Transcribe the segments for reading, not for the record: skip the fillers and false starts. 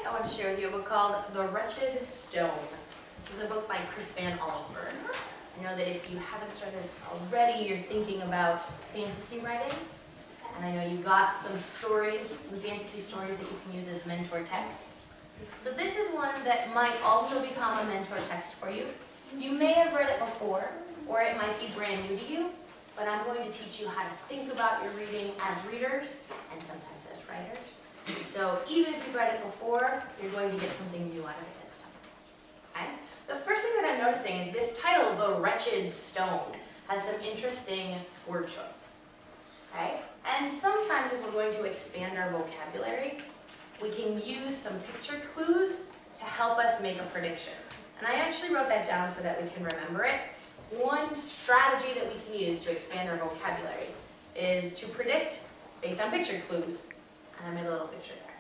I want to share with you a book called The Wretched Stone. This is a book by Chris Van Allsburg. I know that if you haven't started already, you're thinking about fantasy writing. And I know you got some stories, some fantasy stories that you can use as mentor texts. So this is one that might also become a mentor text for you. You may have read it before, or it might be brand new to you, but I'm going to teach you how to think about your reading as readers and sometimes as writers. So even if you've read it before, you're going to get something new out of it this time. Okay? The first thing that I'm noticing is this title, The Wretched Stone, has some interesting word choice. Okay? And sometimes if we're going to expand our vocabulary, we can use some picture clues to help us make a prediction. And I actually wrote that down so that we can remember it. One strategy that we can use to expand our vocabulary is to predict based on picture clues. And I made a little picture there.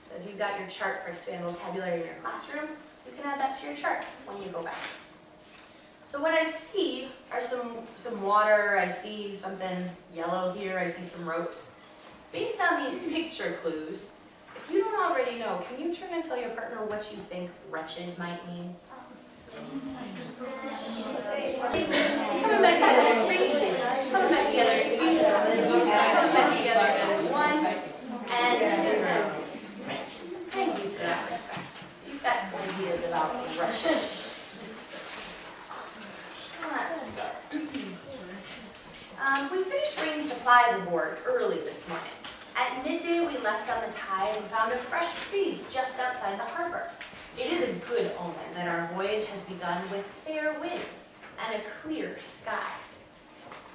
So if you've got your chart for expand vocabulary in your classroom, you can add that to your chart when you go back. So what I see are some water, I see something yellow here, I see some ropes. Based on these picture clues, if you don't already know, can you turn and tell your partner what you think wretched might mean? Coming back together, coming back together, two, coming back together, and one, and thank you for that respect. So you've got some ideas about wretched. We finished bringing supplies aboard early this morning. At midday, we left on the tide and found a fresh breeze just outside the harbor. It is a good omen that our voyage has begun with fair winds and a clear sky.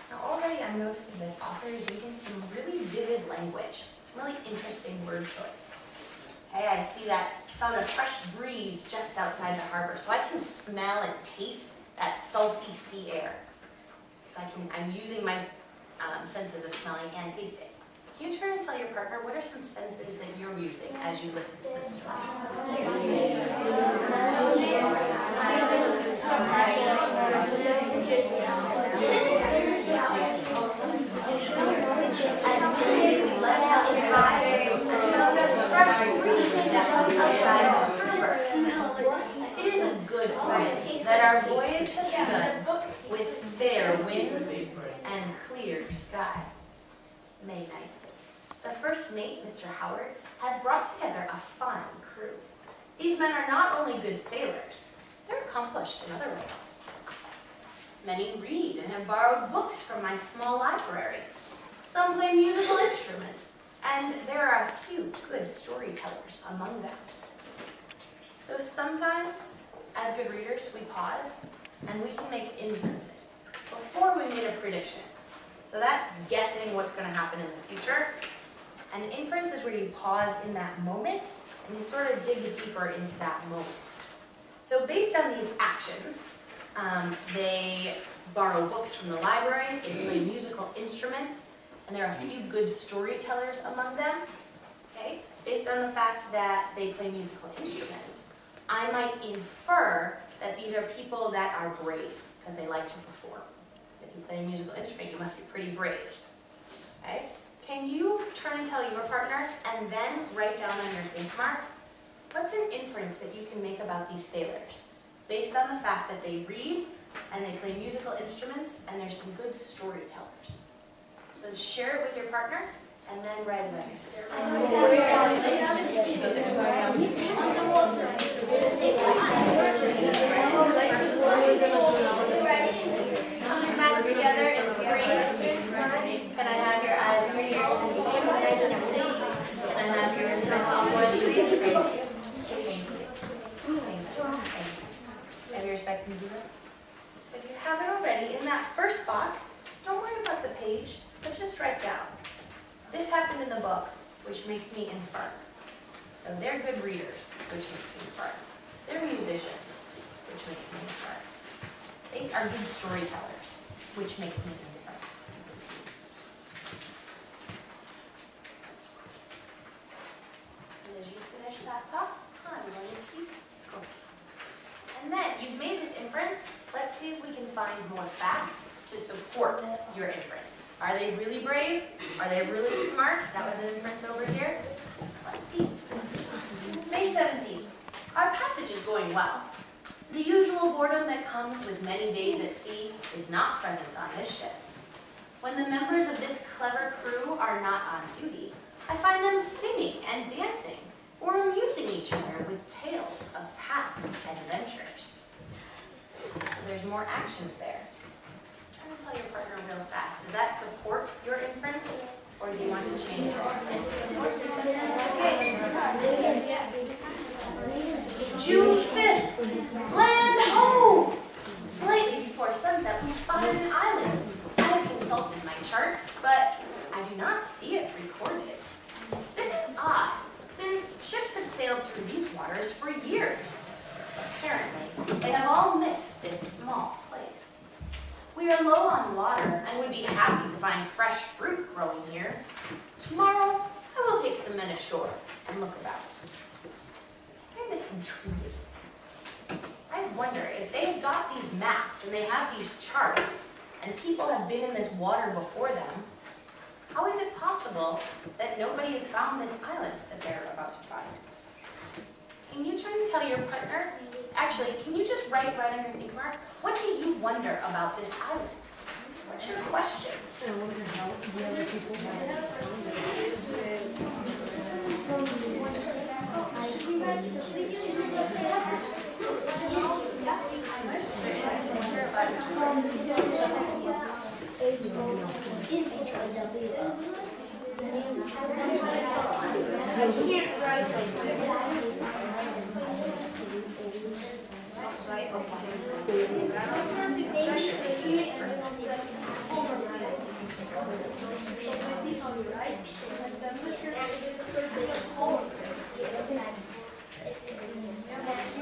Now already I'm noticing this author is using some really vivid language, some really interesting word choice. Okay, I see that found a fresh breeze just outside the harbor, so I can smell and taste that salty sea air. So I'm using my senses of smelling and tasting. Can you turn and tell your partner what are some senses that you're using as you listen to this story? It is a good sign that our voyage has begun with fair winds and clear sky. May 9th. The first mate, Mr. Howard, has brought together a fine crew. These men are not only good sailors, they're accomplished in other ways. Many read and have borrowed books from my small library. Some play musical instruments, and there are a few good storytellers among them. So sometimes, as good readers, we pause and we can make inferences before we make a prediction. So that's guessing what's going to happen in the future. And inference is where you pause in that moment and you sort of dig deeper into that moment. So based on these actions, they borrow books from the library, they play musical instruments, and there are a few good storytellers among them. Okay? Based on the fact that they play musical instruments, I might infer that these are people that are brave because they like to perform. If you play a musical instrument, you must be pretty brave. Okay? Can you turn and tell your partner and then write down on your think mark, what's an inference that you can make about these sailors based on the fact that they read and they play musical instruments and there's some good storytellers. So share it with your partner and then write it back together in 3. Can I have your eyes and ears? Can I have your respective one, please? Thank you. Have your respective 0? If you haven't already, in that first box, don't worry about the page, but just write down. This happened in the book, which makes me infer. So they're good readers, which makes me infer. They're musicians, which makes me infer. They are good storytellers, which makes me infer. So as you finish that thought, I'm going to keep going. And then you've made this inference. Let's see if we can find more facts to support your inference. Are they really brave? Are they really smart? That was an inference over here. Let's see. May 17th. going well. The usual boredom that comes with many days at sea is not present on this ship. When the members of this clever crew are not on duty, I find them singing and dancing or amusing each other with tales of past adventures. So there's more actions there. I'm trying to tell your partner real fast. Does that support your inference, or do you want to change it? June 5th, land ho! Slightly before sunset, we spotted an island. I have consulted my charts, but I do not see it recorded. This is odd, since ships have sailed through these waters for years. Apparently, they have all missed this small place. We are low on water and would be happy to find fresh fruit growing here. Tomorrow, I will take some men ashore and look about. I find this intriguing. I wonder if they have got these maps and they have these charts and people have been in this water before them, how is it possible that nobody has found this island that they're about to find? Can you try to tell your partner? Actually, can you just write right underneath mark? What do you wonder about this island? What's your question? I wonder how the other people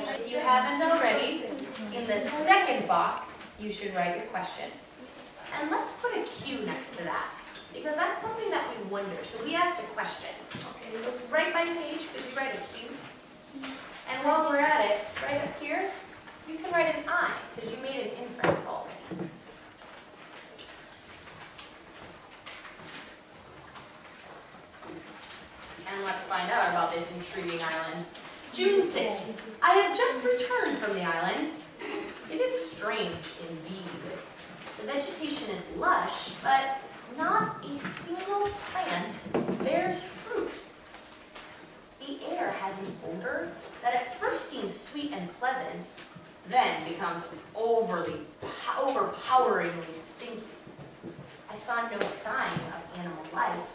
If you haven't already, in the second box, you should write your question. And let's put a Q next to that, because that's something that we wonder. So we asked a question. Okay, so right by page, could you write a Q? And while we're at it, right up here, you can write an I, because you made an inference already. And let's find out about this intriguing island. June 6th. I have just returned from the island. It is strange indeed. The vegetation is lush, but not a single plant bears fruit. The air has an odor that at first seems sweet and pleasant, then becomes overpoweringly stinky. I saw no sign of animal life,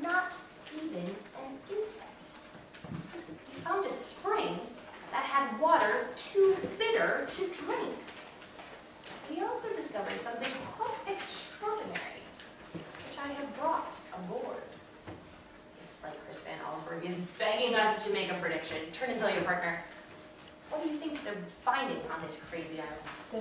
not even an insect. We found a spring that had water too bitter to drink. We also discovered something quite extraordinary, which I have brought aboard. It's like Chris Van Allsburg is begging us to make a prediction. Turn and tell your partner. What do you think they're finding on this crazy island? We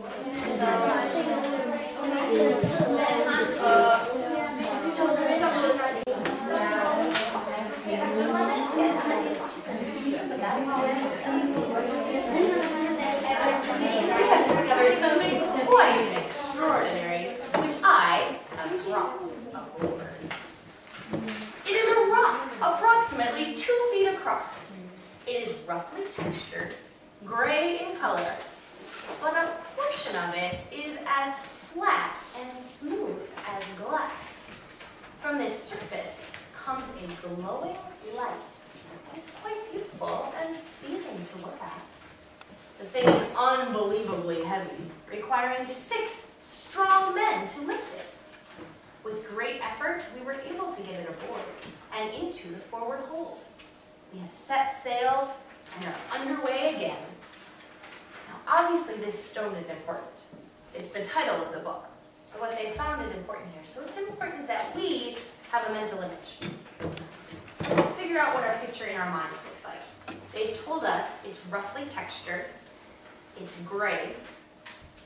have discovered something quite extraordinary, which I have brought aboard. It is a rock approximately 2 feet across. It is roughly textured, gray in color, but a portion of it is as flat and smooth as glass. From this surface comes a glowing light. It's quite beautiful and pleasing to look at. The thing is unbelievably heavy, requiring 6 strong men to lift it. With great effort, we were able to get it aboard and into the forward hold. We have set sail and are underway again. Now, obviously, this stone is important. It's the title of the book. So what they found is important here. So it's important that we have a mental image. Let's figure out what our picture in our mind looks like. They've told us it's roughly textured, it's gray,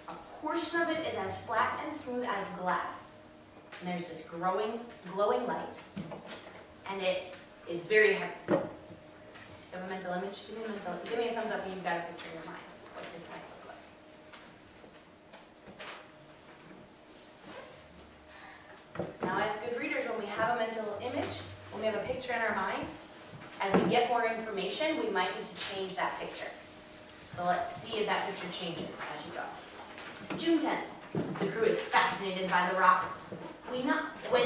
a portion of it is as flat and smooth as glass, and there's this glowing light, and it is very heavy. You have a mental image? Give me a thumbs up when you've got a picture in your mind what this might look like. Now, as good readers, when we have a mental image, when we have a picture in our mind, as we get more information, we might need to change that picture. So let's see if that picture changes as you go. June 10th. The crew is fascinated by the rock. When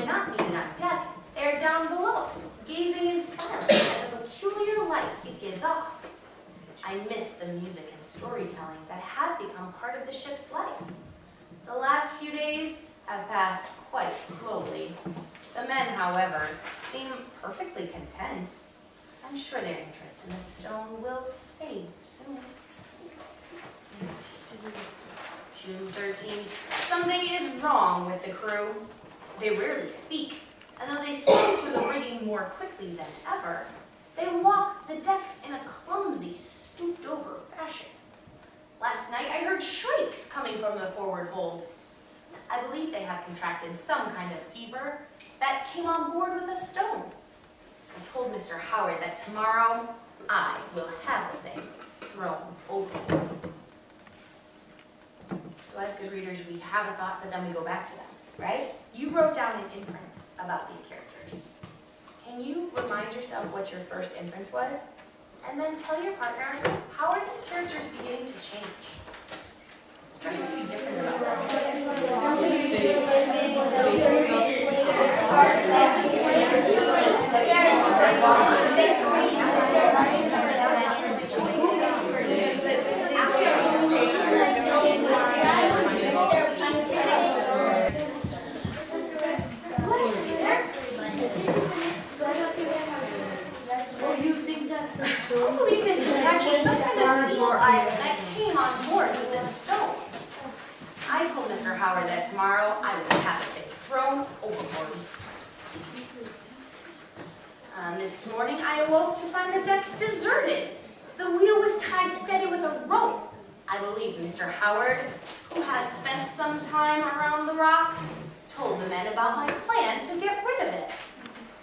not needed on deck, they are down below, gazing in silence at the peculiar light it gives off. I miss the music and storytelling that had become part of the ship's life. The last few days have passed quite slowly. The men, however, seem perfectly content. I'm sure their interest in the stone will fade soon. June 13th. Something is wrong with the crew. They rarely speak, and though they sail through the rigging more quickly than ever, they walk the decks in a clumsy, stooped-over fashion. Last night I heard shrieks coming from the forward hold. I believe they have contracted some kind of fever that came on board with a stone. I told Mr. Howard that tomorrow I will have the thing thrown overboard. So as good readers, we have a thought, but then we go back to them, right? You wrote down an inference about these characters. Can you remind yourself what your first inference was? And then tell your partner, how are these characters beginning to change? Starting to be different about I believe that there's actually some kind of evil eye that came on board with this stone. I told Mr. Howard that tomorrow I would have the thing thrown overboard. This morning I awoke to find the deck deserted. The wheel was tied steady with a rope. I believe Mr. Howard, who has spent some time around the rock, told the men about my plan to get rid of it.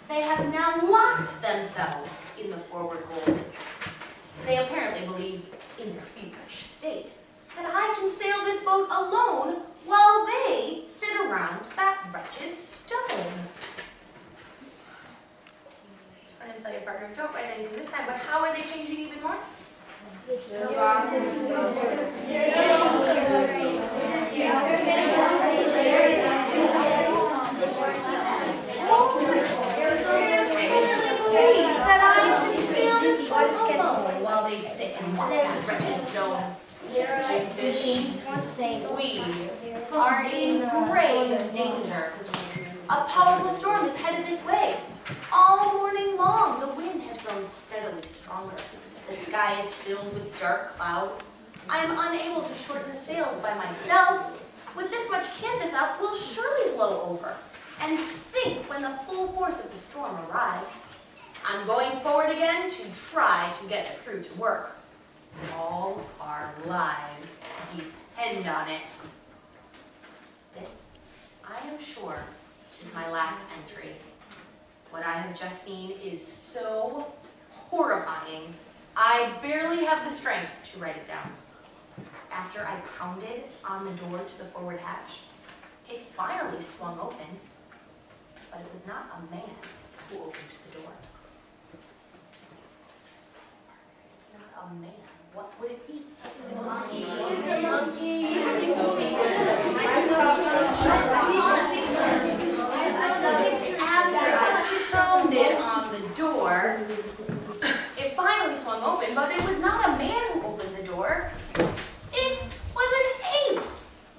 They have now locked themselves in the forward hold. They apparently believe, in their feverish state, that I can sail this boat alone while they sit around that wretched stone. Turn and tell your partner, don't write anything this time, but how are they changing even more? That I can sail this boat alone while they sit and watch that wretched stone. We are in grave danger. A powerful storm is headed this way. All morning long, the wind has grown steadily stronger. The sky is filled with dark clouds. I am unable to shorten the sails by myself. With this much canvas up, we'll surely blow over and sink when the full force of the storm arrives. I'm going forward again to try to get the crew to work. All our lives depend on it. This, I am sure, is my last entry. What I have just seen is so horrifying, I barely have the strength to write it down. After I pounded on the door to the forward hatch, it finally swung open, but it was not a man who opened the door. It's not a man. What would it be? It's a monkey. It's a monkey. After I pounded on the door, it finally swung open, but it was not a man who opened the door. It was an ape.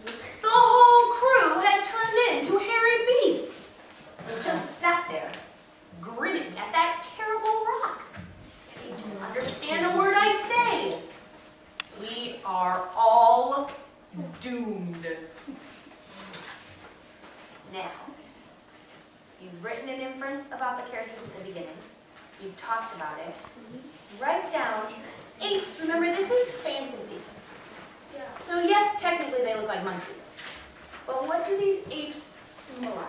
The whole crew had turned into hairy beasts. They just sat there, grinning at that terrible rock. They didn't understand a word I say. We are all doomed. Now, you've written an inference about the characters at the beginning. You've talked about it. Write down apes. Remember, this is fantasy. So yes, technically they look like monkeys. But what do these apes symbolize?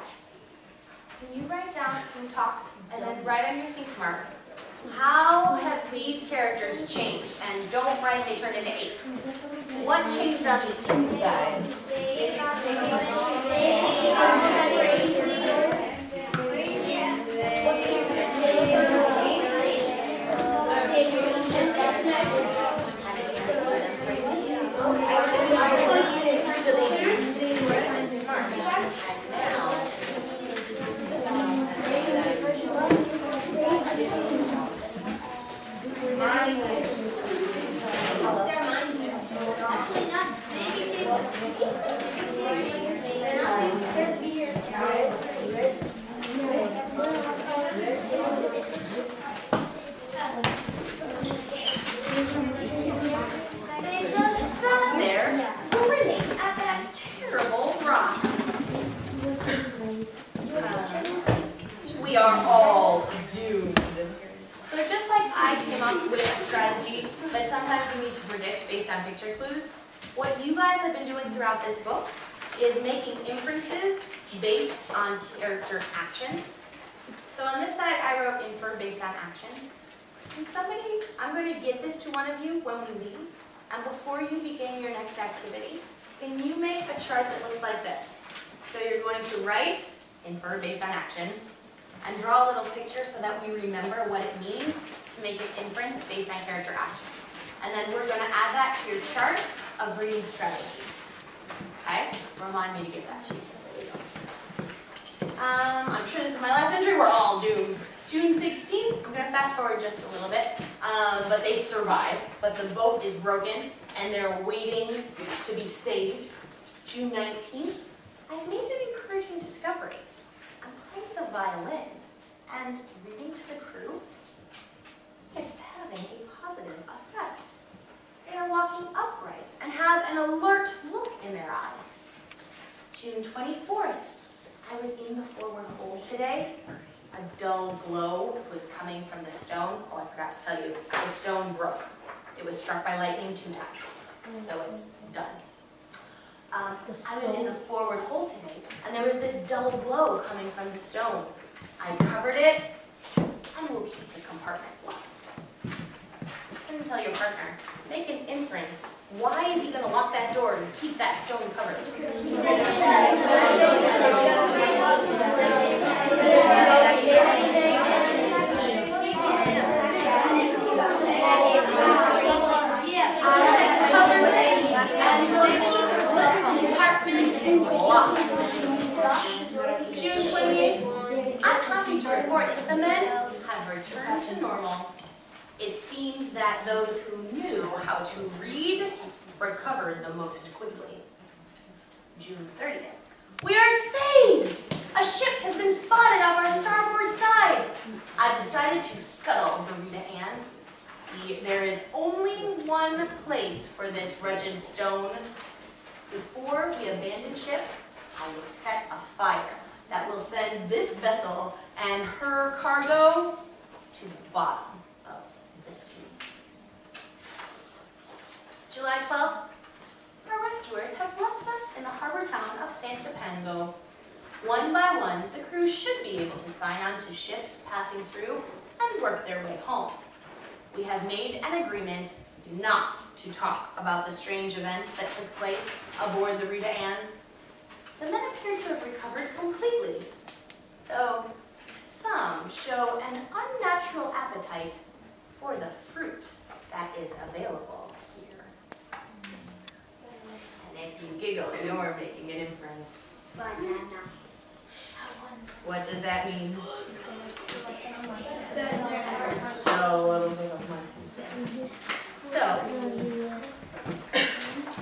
Can you write down and talk, and then write on your think mark, how have these characters changed? And don't write they turned into apes. What changed on the inside? They just sat there, grinning at that terrible rock. We are all doomed. So just like I came up with a strategy that sometimes we need to predict based on picture clues, what you guys have been doing throughout this book is making inferences based on character actions. So on this side, I wrote infer based on actions. And I'm going to give this to one of you when we leave. And before you begin your next activity, can you make a chart that looks like this? So you're going to write infer based on actions and draw a little picture so that we remember what it means to make an inference based on character actions. And then we're going to add that to your chart of reading strategies. Okay? Remind me to get that to you. I'm sure this is my last entry. We're all doomed. June 16th, I'm going to fast forward just a little bit, but they survive. But the boat is broken, and they're waiting to be saved. June 19th, I've made an encouraging discovery. I'm playing the violin, and reading to the crew, it's having a positive effect. They are walking upright and have an alert look in their eyes. June 24th, I was in the forward hold today. A dull glow was coming from the stone. Oh, I forgot to tell you, the stone broke. It was struck by lightning 2 times, so it's done. I was in the forward hold today, and there was this dull glow coming from the stone. I covered it, and will keep the compartment locked. I'm going to tell your partner, make an inference. Why is he going to lock that door and keep that stone covered? June 28th, I'm happy to report that the men have returned to normal. It seems that those who knew how to read recovered the most quickly. June 30th, we are saved! A ship has been spotted off our starboard side. I've decided to scuttle the Rita Ann. There is only one place for this wretched stone. Before we abandon ship, I will set a fire that will send this vessel and her cargo to the bottom of the sea. July 12th, our rescuers have left us in the harbor town of Santo Domingo. One by one, the crew should be able to sign on to ships passing through and work their way home. We have made an agreement not to talk about the strange events that took place aboard the Rita Ann. The men appear to have recovered completely, though some show an unnatural appetite for the fruit that is available here. And if you giggle, you're making an inference. Banana. What does that mean? So little bit of money. So,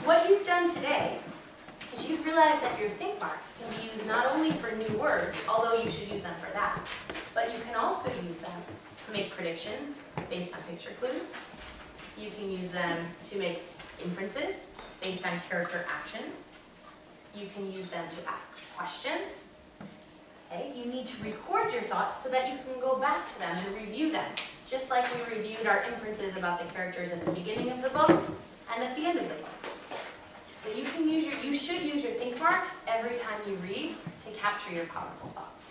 what you've done today is you've realized that your think marks can be used not only for new words, although you should use them for that, but you can also use them to make predictions based on picture clues. You can use them to make inferences based on character actions. You can use them to ask questions. Okay? You need to record your thoughts so that you can go back to them and review them, just like we reviewed our inferences about the characters at the beginning of the book and at the end of the book. So you should use your think marks every time you read to capture your powerful thoughts.